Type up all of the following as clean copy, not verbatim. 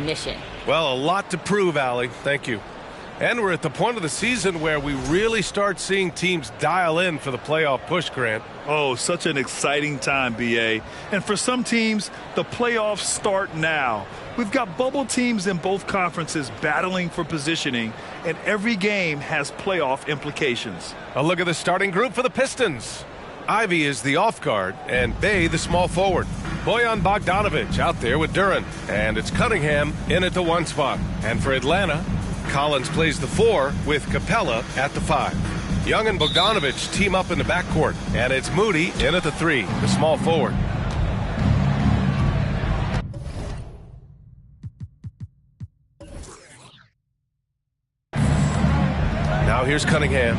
recognition. Well, a lot to prove, Allie. Thank you. And we're at the point of the season where we really start seeing teams dial in for the playoff push, Grant. Oh, such an exciting time, B.A. And for some teams, the playoffs start now. We've got bubble teams in both conferences battling for positioning, and every game has playoff implications. A look at the starting group for the Pistons. Ivy is the off guard, and Bay the small forward. Bojan Bogdanovic out there with Duran, and it's Cunningham in at the 1 spot. And for Atlanta, Collins plays the 4 with Capella at the 5. Young and Bogdanovic team up in the backcourt, and it's Moody in at the 3, the small forward. Now here's Cunningham.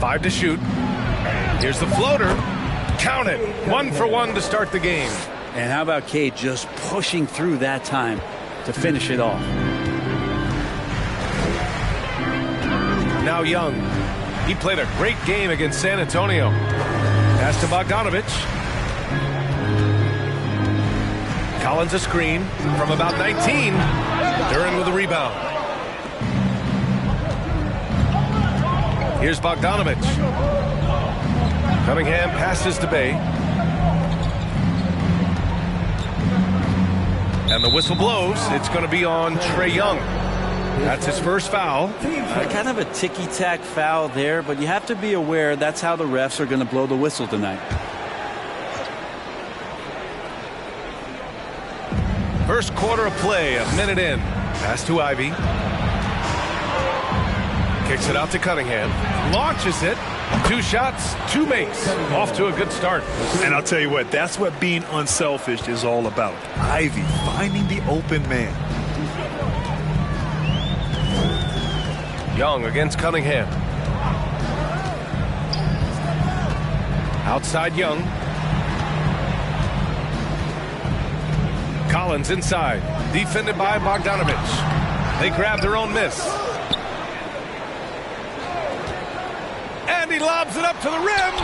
Five to shoot. Here's the floater. Count it. 1 for 1 to start the game. And how about Cade just pushing through that time to finish it off? Now Young. He played a great game against San Antonio. Pass to Bogdanovic. Collins a screen from about 19. Duran with a rebound. Here's Bogdanovic. Cunningham passes to Bay. And the whistle blows. It's going to be on Trae Young. That's his first foul. Kind of a ticky-tack foul there, but you have to be aware that's how the refs are going to blow the whistle tonight. First quarter of play, a minute in. Pass to Ivy. Kicks it out to Cunningham. Launches it. 2 shots, 2 makes. Off to a good start. And I'll tell you what, that's what being unselfish is all about. Ivy finding the open man. Young against Cunningham. Outside Young. Collins inside. Defended by Bogdanovic. They grab their own miss. And he lobs it up to the rim.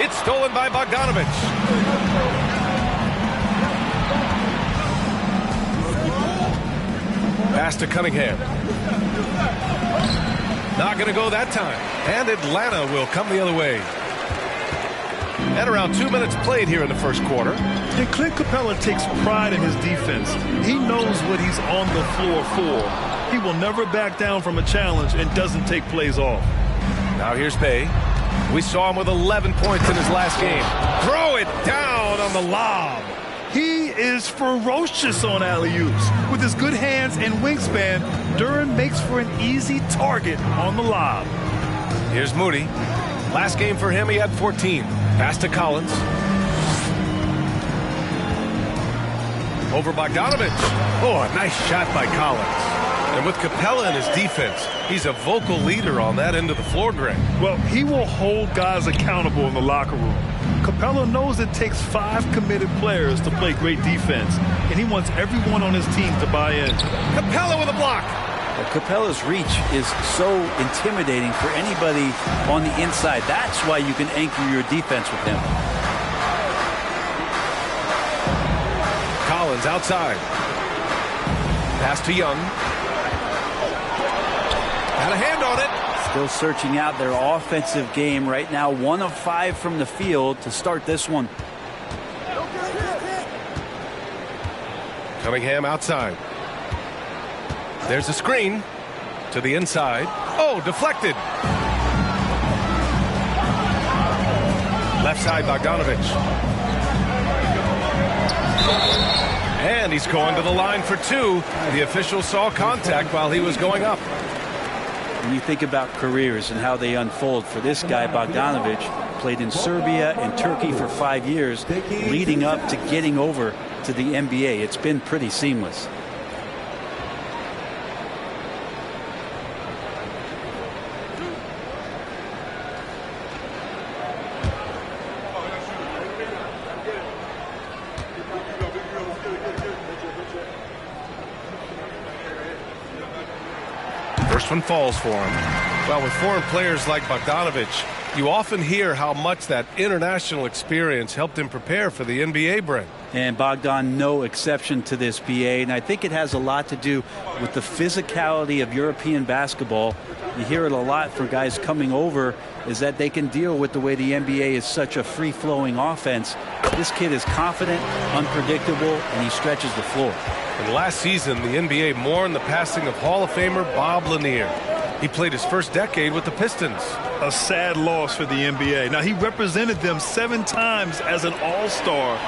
It's stolen by Bogdanovic. Pass to Cunningham. Not going to go that time. And Atlanta will come the other way. And around 2 minutes played here in the first quarter. And Clint Capella takes pride in his defense. He knows what he's on the floor for. He will never back down from a challenge and doesn't take plays off. Now here's Bay. We saw him with 11 points in his last game. Throw it down on the lob. He is ferocious on alley-oops. With his good hands and wingspan, Duran makes for an easy target on the lob. Here's Moody. Last game for him, he had 14. Pass to Collins. Over Bogdanovic. Oh, a nice shot by Collins. And with Capella in his defense, he's a vocal leader on that end of the floor, Greg. Well, he will hold guys accountable in the locker room. Capella knows it takes 5 committed players to play great defense, and he wants everyone on his team to buy in. Capella with a block. Well, Capella's reach is so intimidating for anybody on the inside. That's why you can anchor your defense with him. Collins outside. Pass to Young. Got a hand on it. Still searching out their offensive game right now. 1 of 5 from the field to start this one. Cunningham outside. There's a screen to the inside. Oh, deflected. Left side, Bogdanovic. And he's going to the line for 2. The official saw contact while he was going up. When you think about careers and how they unfold, for this guy, Bogdanovic, played in Serbia and Turkey for 5 years, leading up to getting over to the NBA. It's been pretty seamless. First one falls for him. Well, with foreign players like Bogdanovich, you often hear how much that international experience helped him prepare for the NBA, Brent. And Bogdan, no exception to this, BA. And I think it has a lot to do with the physicality of European basketball. You hear it a lot for guys coming over, is that they can deal with the way the NBA is such a free-flowing offense. This kid is confident, unpredictable, and he stretches the floor. And last season, the NBA mourned the passing of Hall of Famer Bob Lanier. He played his first decade with the Pistons. A sad loss for the NBA. Now, he represented them 7 times as an all-star.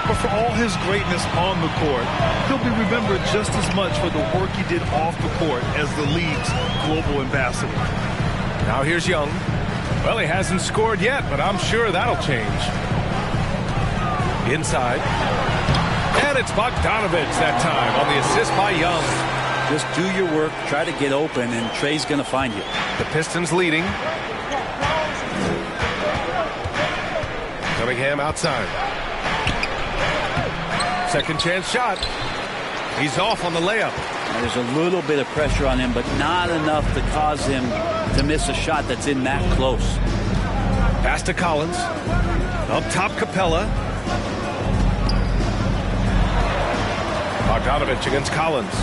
But for all his greatness on the court, he'll be remembered just as much for the work he did off the court as the league's global ambassador. Now here's Young. Well, he hasn't scored yet, but I'm sure that'll change. Inside. And it's Bogdanovich that time on the assist by Young. Just do your work, try to get open, and Trey's going to find you. The Pistons leading. Cunningham outside. Second chance shot. He's off on the layup. Now, there's a little bit of pressure on him, but not enough to cause him to miss a shot that's in that close. Pass to Collins. Up top, Capella. Bogdanovich against Collins.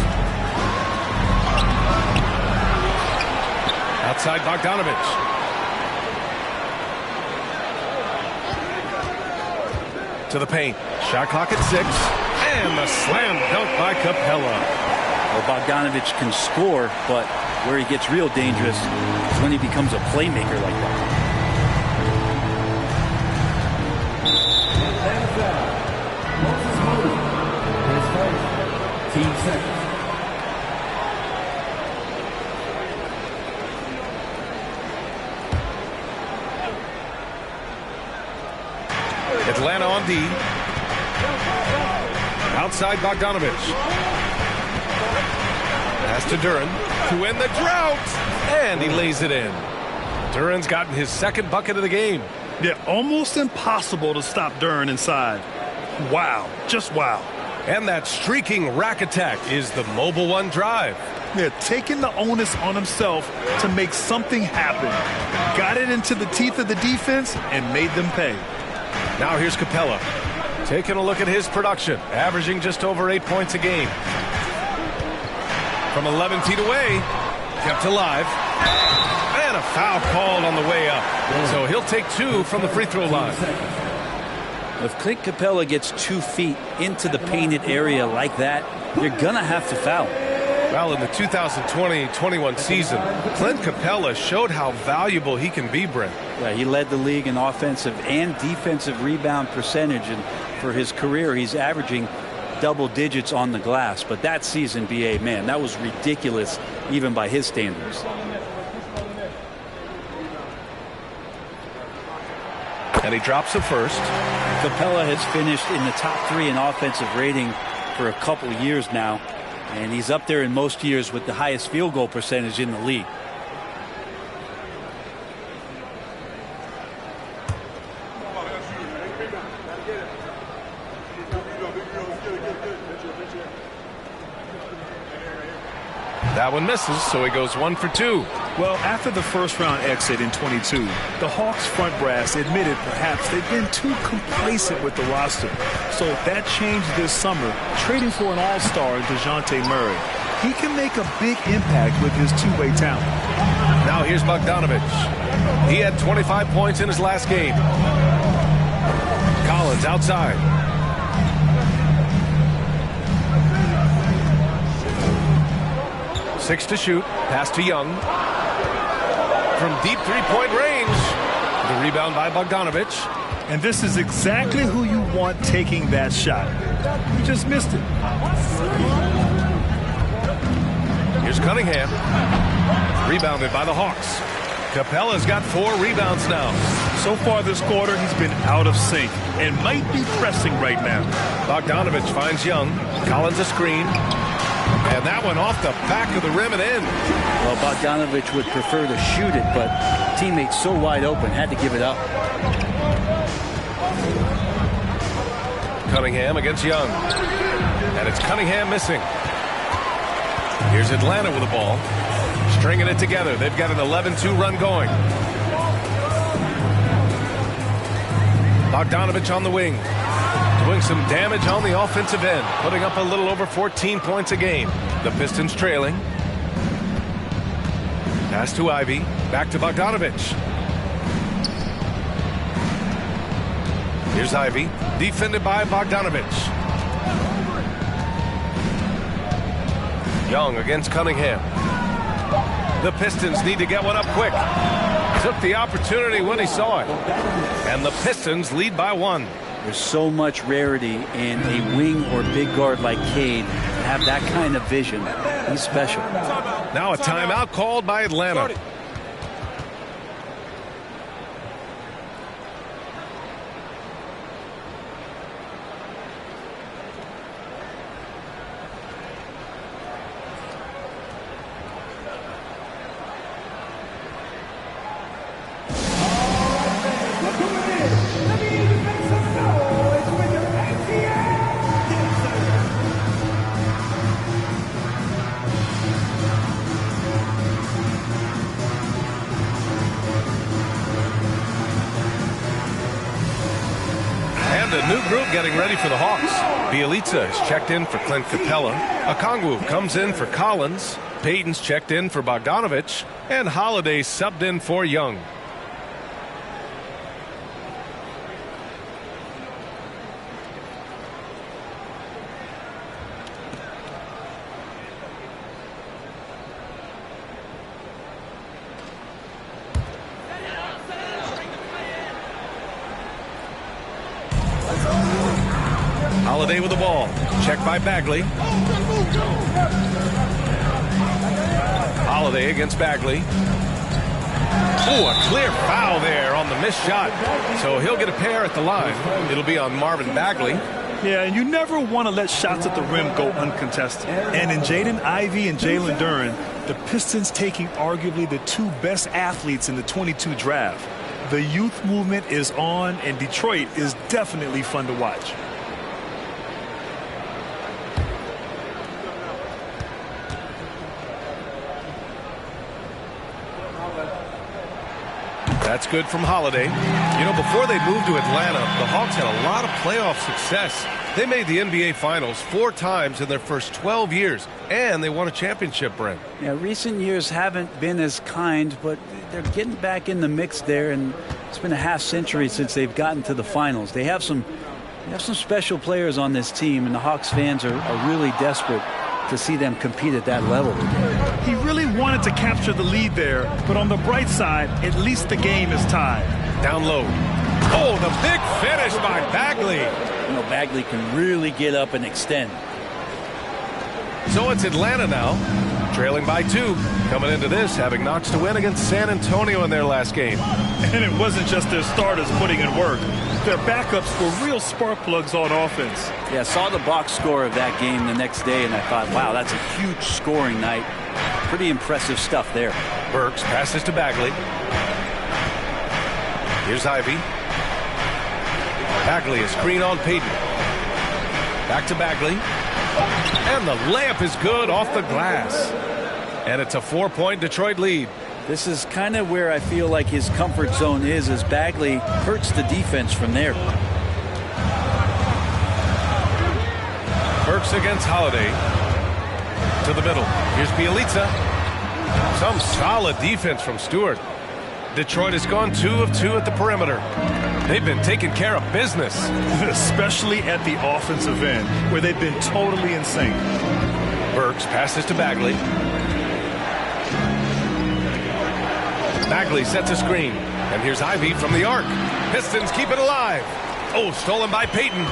Outside Bogdanovich. To the paint. Shot clock at 6. And the slam dunk by Capella. Well, Bogdanovich can score, but where he gets real dangerous is when he becomes a playmaker like that. Team second. Atlanta on D. Outside Bogdanovich. Pass to Duran to end the drought. And he lays it in. Duran's gotten his second bucket of the game. Yeah, almost impossible to stop Duran inside. Wow. Just wow. And that streaking rack attack is the Mobile One drive. Yeah, taking the onus on himself to make something happen. Got it into the teeth of the defense and made them pay. Now here's Capella. Taking a look at his production. Averaging just over 8 points a game. From 11 feet away. Kept alive. And a foul called on the way up. So he'll take 2 from the free throw line. If Clint Capella gets 2 feet into the painted area like that, you're going to have to foul. Well, in the 2020-21 season, Clint Capella showed how valuable he can be, Brent. Yeah, he led the league in offensive and defensive rebound percentage, and for his career, he's averaging double digits on the glass. But that season, BA, man, that was ridiculous, even by his standards. And he drops the first. Capella has finished in the top 3 in offensive rating for a couple years now, and he's up there in most years with the highest field goal percentage in the league. That one misses, so he goes 1 for 2. Well, after the first round exit in 22, the Hawks front brass admitted perhaps they've been too complacent with the roster. So that changed this summer, trading for an all-star in DeJounte Murray. He can make a big impact with his two-way talent. Now here's Bogdanovich. He had 25 points in his last game. Collins outside. Six to shoot. Pass to Young. From deep three-point range. The rebound by Bogdanovich. And this is exactly who you want taking that shot. You just missed it. Here's Cunningham. Rebounded by the Hawks. Capella's got 4 rebounds now. So far this quarter, he's been out of sync and might be pressing right now. Bogdanovich finds Young. Collins a screen. And that one off the back of the rim and in. Well, Bogdanovich would prefer to shoot it, but teammates so wide open, had to give it up. Cunningham against Young. And it's Cunningham missing. Here's Atlanta with the ball. stringing it together. They've got an 11-2 run going. Bogdanovich on the wing, doing some damage on the offensive end, putting up a little over 14 points a game. The Pistons trailing. Pass to Ivy, back to Bogdanovich. Here's Ivy, defended by Bogdanovich. Young against Cunningham. The Pistons need to get one up quick. Took the opportunity when he saw it. And the Pistons lead by 1. There's so much rarity in a wing or big guard like Cade to have that kind of vision. He's special. Now a timeout called by Atlanta. A new group getting ready for the Hawks. Bielitsa is checked in for Clint Capella. Okongwu comes in for Collins. Payton's checked in for Bogdanovich. And Holiday subbed in for Young. Holiday with the ball. Checked by Bagley. Holiday against Bagley. Ooh, a clear foul there on the missed shot. So he'll get a pair at the line. It'll be on Marvin Bagley. Yeah, and you never want to let shots at the rim go uncontested. And in Jaden Ivey and Jalen Duren, the Pistons taking arguably the 2 best athletes in the 22 draft. The youth movement is on, and Detroit is definitely fun to watch. That's good from Holiday. You know, before they moved to Atlanta, the Hawks had a lot of playoff success. They made the NBA Finals 4 times in their first 12 years, and they won a championship, Brent. Yeah, recent years haven't been as kind, but they're getting back in the mix there, and it's been a half century since they've gotten to the finals. They have some special players on this team, and the Hawks fans are really desperate to see them compete at that level. He really wanted to capture the lead there, but on the bright side, at least the game is tied. Down low. Oh, the big finish by Bagley. You know, Bagley can really get up and extend. So it's Atlanta now, trailing by 2. Coming into this, having notched a win against San Antonio in their last game. And it wasn't just their starters putting in work. Their backups were real spark plugs on offense. Yeah, I saw the box score of that game the next day, and I thought, wow, that's a huge scoring night. Pretty impressive stuff there. Burks passes to Bagley. Here's Ivy. Bagley is screen on Payton. Back to Bagley. And the layup is good off the glass. And it's a 4-point Detroit lead. This is kind of where I feel like his comfort zone is, as Bagley hurts the defense from there. Burks against Holiday. To the middle. Here's Bielitsa. Some solid defense from Stewart. Detroit has gone 2 of 2 at the perimeter. They've been taking care of business. Especially at the offensive end, where they've been totally in sync. Burks passes to Bagley. Bagley sets a screen. And here's Ivy from the arc. Pistons keep it alive. Oh, stolen by Payton.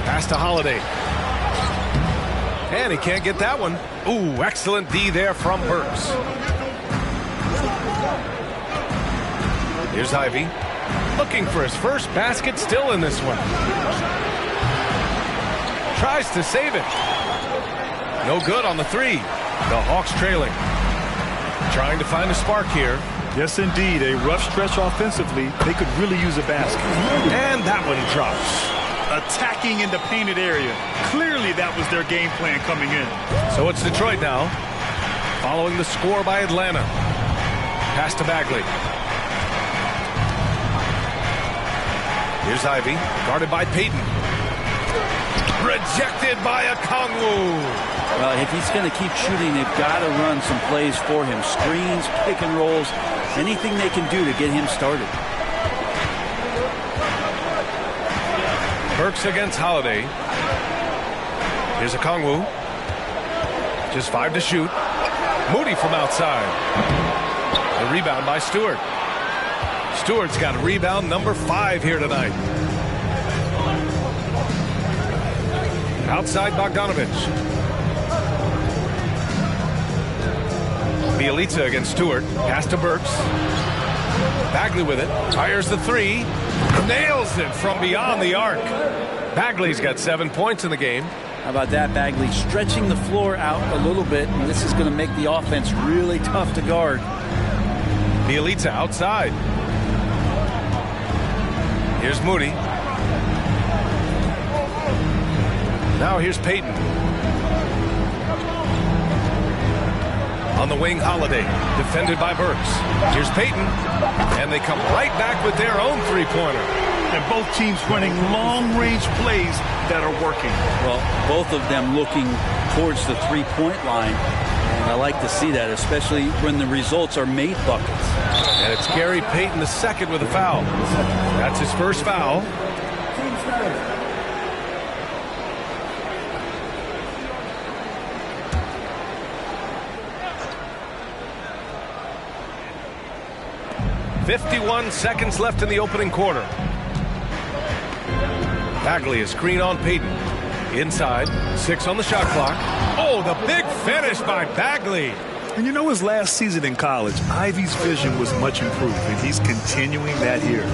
Pass to Holiday. And he can't get that one. Ooh, excellent D there from Burks. Here's Ivy. Looking for his first basket, still in this one. Tries to save it. No good on the 3. The Hawks trailing. Trying to find a spark here. Yes, indeed. A rough stretch offensively. They could really use a basket. And that one drops. attacking in the painted area. Clearly that was their game plan coming in. So it's Detroit now, following the score by Atlanta. Pass to Bagley. Here's Ivy, guarded by Payton. Rejected by Okongwu. Well, if he's going to keep shooting, they've got to run some plays for him. Screens, pick and rolls, anything they can do to get him started. Burks against Holiday. Here's Okongwu. Just 5 to shoot. Moody from outside. The rebound by Stewart. Stewart's got rebound number 5 here tonight. Outside Bogdanovich. Bielitsa against Stewart. Pass to Burks. Bagley with it. Fires the 3. Nails it from beyond the arc. Bagley's got 7 points in the game. How about that? Bagley stretching the floor out a little bit, and this is going to make the offense really tough to guard. Bielitsa outside. Here's Moody. Now here's Payton. On the wing, Holiday. Defended by Burks. Here's Payton. And they come right back with their own three-pointer. And both teams running long-range plays that are working. Well, both of them looking towards the three-point line. And I like to see that, especially when the results are made buckets. And it's Gary Payton II with a foul. That's his first foul. .51 seconds left in the opening quarter. Bagley is screen on Payton. Inside, 6 on the shot clock. Oh, the big finish by Bagley. And you know, his last season in college, Ivy's vision was much improved, and he's continuing that here.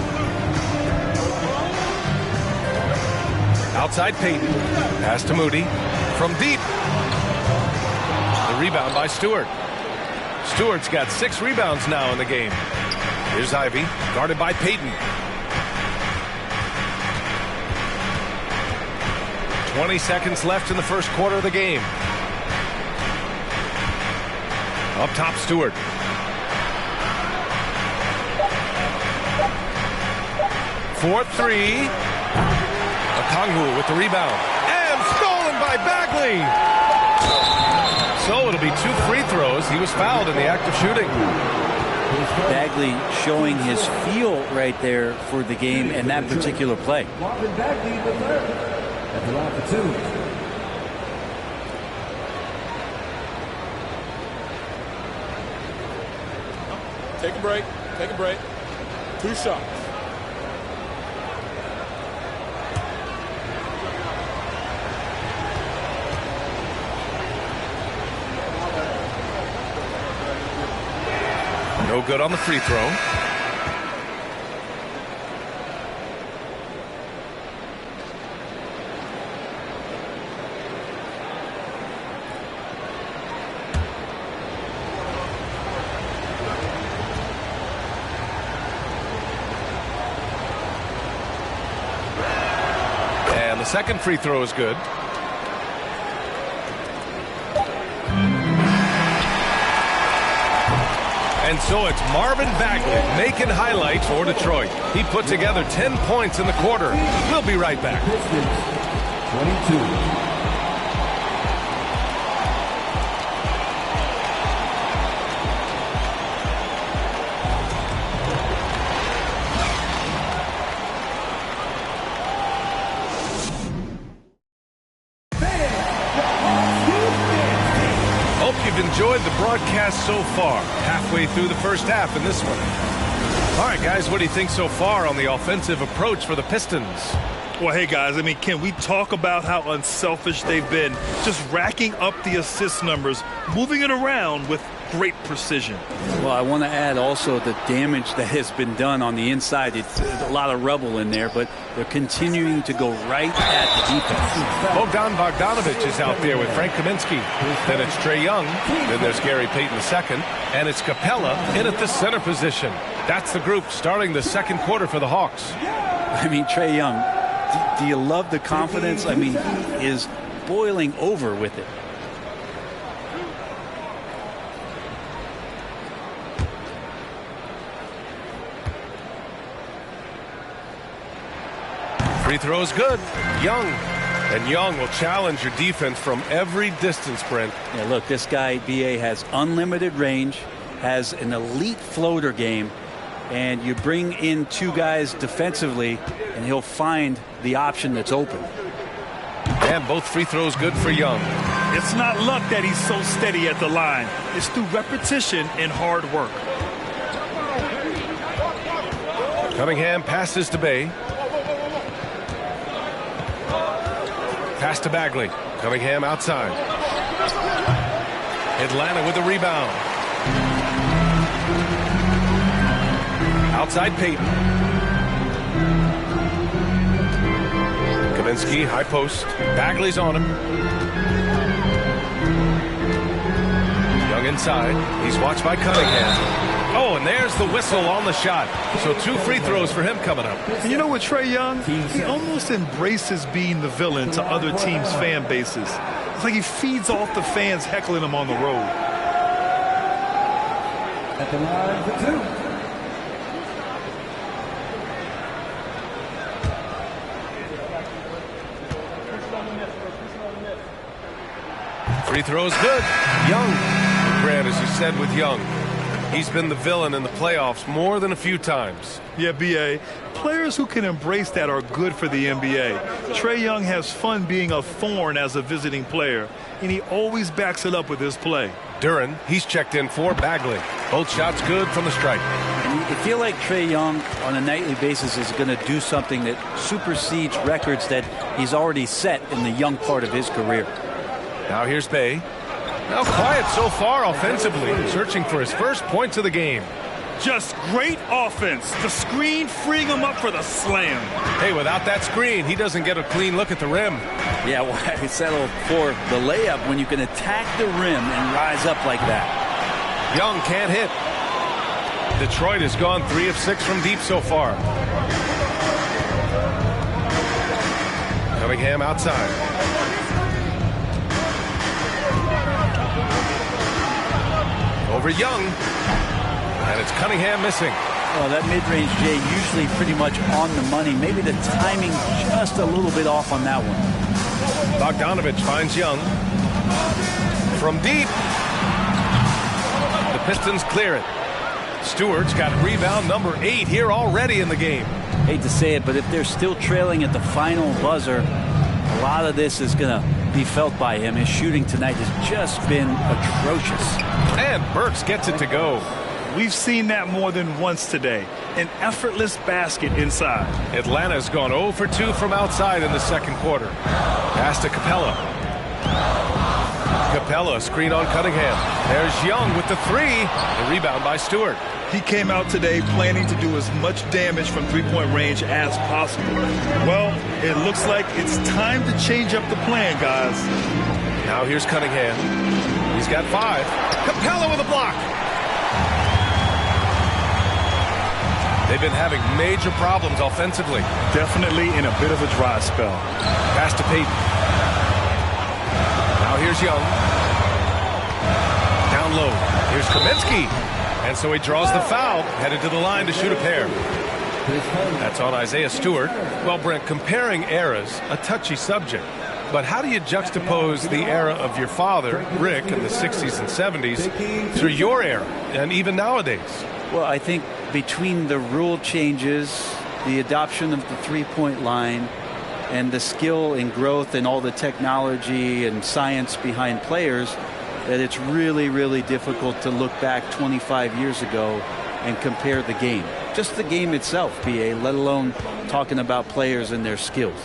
Outside Payton. Pass to Moody. From deep. The rebound by Stewart. Stewart's got 6 rebounds now in the game. Here's Ivy, guarded by Payton. 20 seconds left in the first quarter of the game. Up top, Stewart. For 3. Okongwu with the rebound. And stolen by Bagley. So it'll be 2 free throws. He was fouled in the act of shooting. Bagley showing his feel right there for the game and that particular play. Take a break. Take a break. 2 shots. No good on the free throw. And the second free throw is good. And so it's Marvin Bagley making highlights for Detroit. He put together 10 points in the quarter. We'll be right back. 22. Enjoyed the broadcast so far. Halfway through the first half in this one. All right, guys, what do you think so far on the offensive approach for the Pistons? Well, hey, guys, I mean, can we talk about how unselfish they've been? Just racking up the assist numbers, moving it around with great precision. Well, I want to add also the damage that has been done on the inside. It's a lot of rubble in there, but they're continuing to go right at the defense. Bogdanovich is out there with Frank Kaminsky. Then it's Trae Young. Then there's Gary Payton II. And it's Capella in at the center position. That's the group starting the second quarter for the Hawks. I mean, Trae Young, Do you love the confidence? I mean, he is boiling over with it. Free throw is good. Young. And Young will challenge your defense from every distance, Brent. Yeah, look, this guy, B.A., has unlimited range, has an elite floater game, and you bring in two guys defensively, and he'll find the option that's open. And both free throws good for Young. It's not luck that he's so steady at the line. It's through repetition and hard work. Cunningham passes to Bay. Pass to Bagley. Cunningham outside. Atlanta with the rebound. Outside Peyton. Kaminsky, high post. Bagley's on him. Young inside. He's watched by Cunningham. Oh, and there's the whistle on the shot. So 2 free throws for him coming up. You know what, Trae Young? He almost embraces being the villain to other teams' fan bases. It's like he feeds off the fans heckling him on the road. At the line for 2. Free throws good. Young. Grant, as you said with Young, he's been the villain in the playoffs more than a few times. Yeah, B.A. Players who can embrace that are good for the NBA. Trae Young has fun being a thorn as a visiting player, and he always backs it up with his play. Duren, he's checked in for Bagley. Both shots good from the stripe. And you feel like Trae Young on a nightly basis is going to do something that supersedes records that he's already set in the young part of his career. Now here's Bay. Now quiet so far offensively, searching for his first points of the game. Just great offense. The screen freeing him up for the slam. Hey, without that screen, he doesn't get a clean look at the rim. Yeah, why settle for the layup when you can attack the rim and rise up like that? Young can't hit. Detroit has gone 3 of 6 from deep so far. Cunningham outside. Over Young, and it's Cunningham missing. Well, that mid-range, Jay, usually pretty much on the money. Maybe the timing just a little bit off on that one. Bogdanovich finds Young. From deep. The Pistons clear it. Stewart's got rebound number 8 here already in the game. Hate to say it, but if they're still trailing at the final buzzer, a lot of this is going to be felt by him. His shooting tonight has just been atrocious. And Burks gets it to go. We've seen that more than once today. An effortless basket inside. Atlanta's gone 0 for 2 from outside in the second quarter. Pass to Capella. Capella, screen on Cunningham. There's Young with the 3. The rebound by Stewart. He came out today planning to do as much damage from three-point range as possible. Well, it looks like it's time to change up the plan, guys. Now here's Cunningham. He's got 5. Capella with a block. They've been having major problems offensively. Definitely in a bit of a dry spell. Pass to Peyton. Now here's Young. Down low. Here's Kaminsky. And so he draws the foul, headed to the line to shoot a pair. That's on Isaiah Stewart. Well, Brent, comparing eras, a touchy subject. But how do you juxtapose the era of your father, Rick, in the 60s and 70s, to your era, and even nowadays? Well, I think between the rule changes, the adoption of the three-point line, and the skill and growth and all the technology and science behind players, that it's really, really difficult to look back 25 years ago and compare the game. Just the game itself, PA, let alone talking about players and their skills.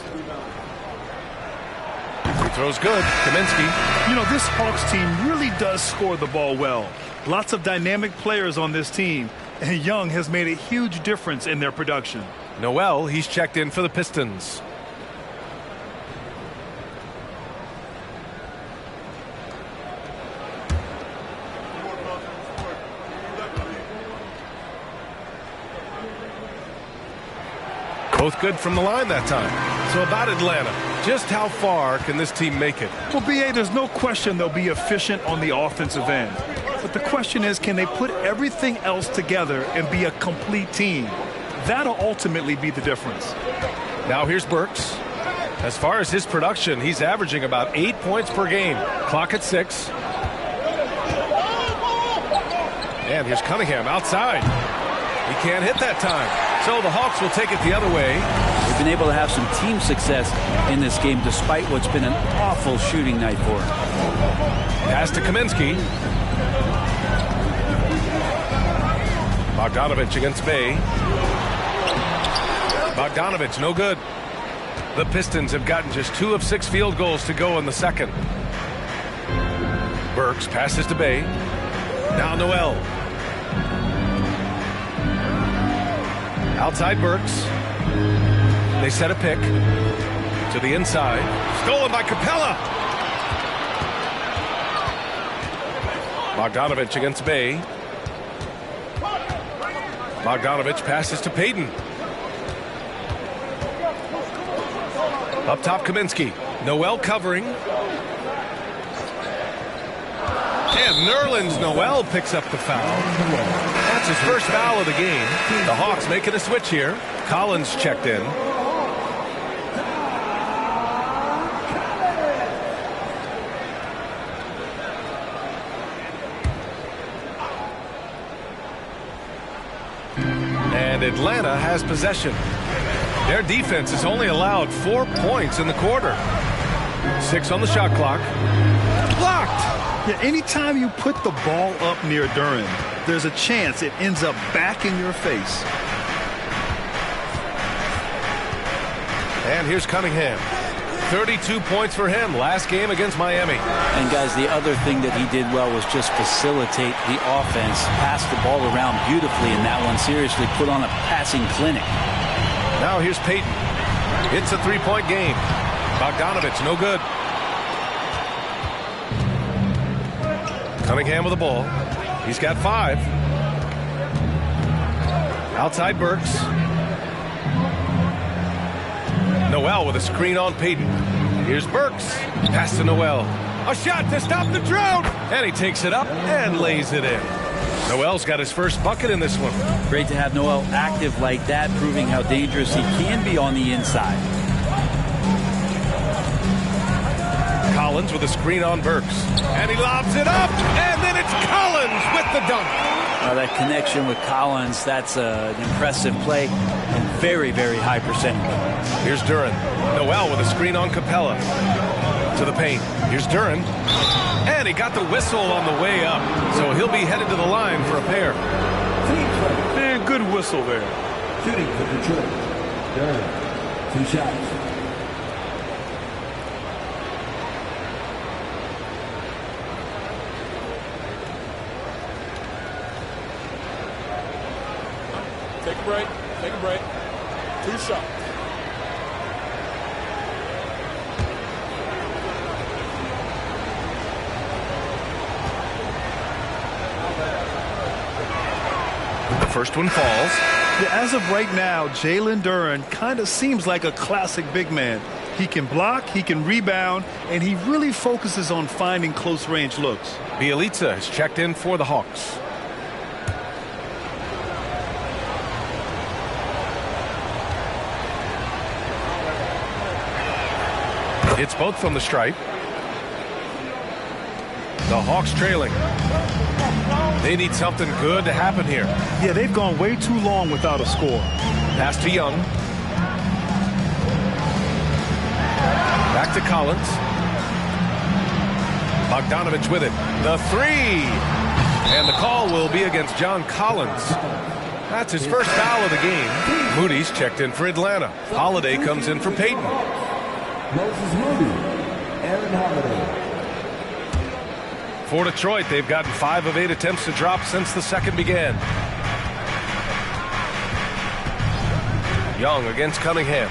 Free throw's good. Kaminsky. You know, this Hawks team really does score the ball well. Lots of dynamic players on this team, and Young has made a huge difference in their production. Noel, he's checked in for the Pistons. Both good from the line that time. So about Atlanta, just how far can this team make it? Well, B.A., there's no question they'll be efficient on the offensive end. But the question is, can they put everything else together and be a complete team? That'll ultimately be the difference. Now here's Burks. As far as his production, he's averaging about 8 points per game. Clock at 6. And here's Cunningham outside. He can't hit that time. So the Hawks will take it the other way. They've been able to have some team success in this game despite what's been an awful shooting night for them. Pass to Kaminsky. Bogdanovich against Bay. Bogdanovich, no good. The Pistons have gotten just 2 of 6 field goals to go in the second. Burks passes to Bay. Now Noel. Outside Burks. They set a pick to the inside. Stolen by Capella. Bogdanovich against Bay. Bogdanovich passes to Payton. Up top, Kaminsky. Noel covering. And Nerlens Noel picks up the foul. That's his first foul of the game. The Hawks making a switch here. Collins checked in. And Atlanta has possession. Their defense has only allowed 4 points in the quarter. 6 on the shot clock. Blocked! Yeah, anytime you put the ball up near Duren, there's a chance it ends up back in your face. And here's Cunningham. 32 points for him last game against Miami. And guys, the other thing that he did well was just facilitate the offense, pass the ball around beautifully in that one. Seriously, put on a passing clinic. Now here's Payton. It's a 3-point game. Bogdanovich, no good. Cunningham with the ball. He's got 5. Outside Burks. Noel with a screen on Payton. Here's Burks. Pass to Noel. A shot to stop the drought. And he takes it up and lays it in. Noel's got his first bucket in this one. Great to have Noel active like that, proving how dangerous he can be on the inside. Collins with a screen on Burks. And he lobs it up. And then it's Collins with the dunk. That connection with Collins, that's an impressive play and very, very high percentage. Here's Duren. Noel with a screen on Capella. To the paint. Here's Duren. And he got the whistle on the way up. So he'll be headed to the line for a pair. And good whistle there. Shooting for Detroit. Duren. 2 shots. Take a break. Take a break. 2 shots. The first one falls. Yeah, as of right now, Jalen Duren kind of seems like a classic big man. He can block, he can rebound, and he really focuses on finding close-range looks. Bielitsa has checked in for the Hawks. It's both from the stripe. The Hawks trailing. They need something good to happen here. Yeah, they've gone way too long without a score. Pass to Young. Back to Collins. Bogdanovich with it. The 3. And the call will be against John Collins. That's his first foul of the game. Moody's checked in for Atlanta. Holiday comes in for Payton. Moses Moody. Aaron Holiday. For Detroit, they've gotten 5 of 8 attempts to drop since the second began. Young against Cunningham.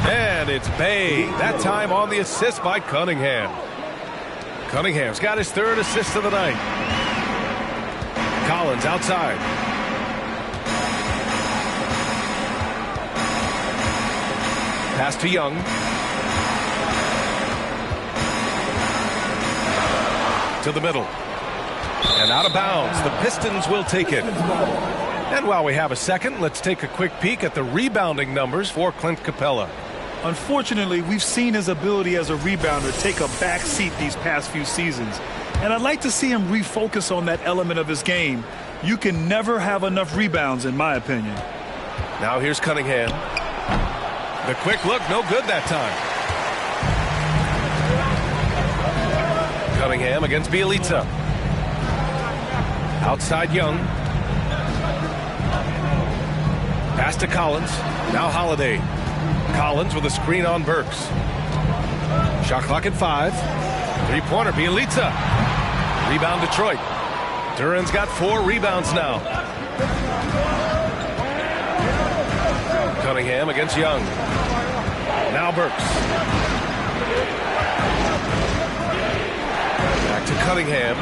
And it's Bay. That time on the assist by Cunningham. Cunningham's got his 3rd assist of the night. Collins outside. Pass to Young. To the middle. And out of bounds. The Pistons will take it. And while we have a second, let's take a quick peek at the rebounding numbers for Clint Capella. Unfortunately, we've seen his ability as a rebounder take a back seat these past few seasons. And I'd like to see him refocus on that element of his game. You can never have enough rebounds, in my opinion. Now here's Cunningham. The quick look, no good that time. Cunningham against Bielitsa. Outside Young. Pass to Collins. Now Holiday. Collins with a screen on Burks. Shot clock at 5. Three-pointer, Bielitsa. Rebound Detroit. Duran's got 4 rebounds now. Cunningham against Young. Now Burks. Back to Cunningham.